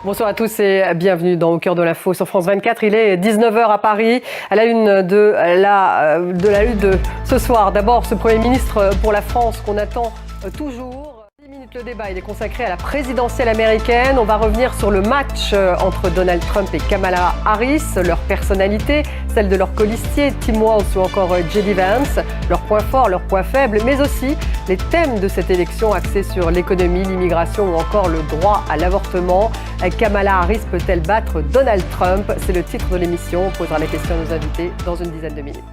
Bonsoir à tous et bienvenue dans Au cœur de l'info sur France 24. Il est 19h à Paris, à la une de la lutte de ce soir. D'abord, ce Premier ministre pour la France qu'on attend toujours. 10 minutes le débat, il est consacré à la présidentielle américaine. On va revenir sur le match entre Donald Trump et Kamala Harris, leur personnalité, celle de leur colistier Tim Walz ou encore J.D. Vance, leurs points forts, leurs points faibles, mais aussi les thèmes de cette élection axés sur l'économie, l'immigration ou encore le droit à l'avortement. Kamala Harris peut-elle battre Donald Trump? C'est le titre de l'émission. On posera la question à nos invités dans une dizaine de minutes.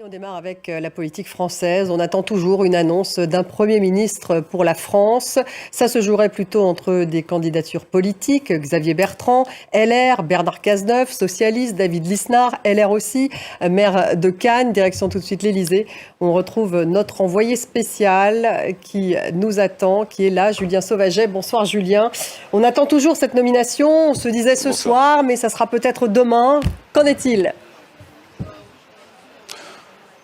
On démarre avec la politique française. On attend toujours une annonce d'un Premier ministre pour la France. Ça se jouerait plutôt entre des candidatures politiques. Xavier Bertrand, LR, Bernard Cazeneuve, socialiste, David Lisnard, LR aussi, maire de Cannes, direction tout de suite l'Élysée. On retrouve notre envoyé spécial qui nous attend, qui est là, Julien Sauvaget. Bonsoir Julien. On attend toujours cette nomination. On se disait ce soir, mais ça sera peut-être demain. Qu'en est-il ?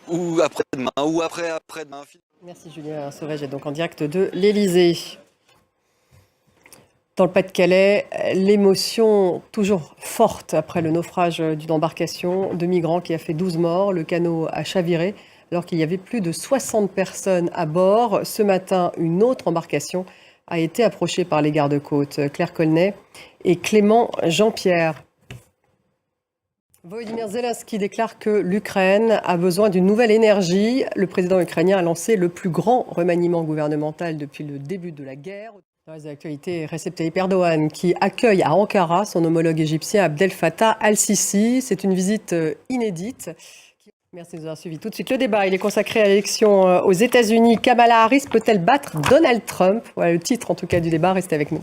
Ou après-demain, ou après-demain. Merci Julien Sauvaget, donc en direct de l'Élysée. Dans le Pas-de-Calais, l'émotion toujours forte après le naufrage d'une embarcation de migrants qui a fait 12 morts. Le canot a chaviré alors qu'il y avait plus de 60 personnes à bord. Ce matin, une autre embarcation a été approchée par les gardes-côtes, Claire Colnet et Clément Jean-Pierre. Volodymyr Zelensky déclare que l'Ukraine a besoin d'une nouvelle énergie. Le président ukrainien a lancé le plus grand remaniement gouvernemental depuis le début de la guerre. Dans les actualités, Recep Tayyip Erdogan qui accueille à Ankara son homologue égyptien Abdel Fattah al-Sisi. C'est une visite inédite. Merci de nous avoir suivis. Tout de suite, le débat, il est consacré à l'élection aux États-Unis. Kamala Harris peut-elle battre Donald Trump? Voilà le titre en tout cas du débat. Restez avec nous.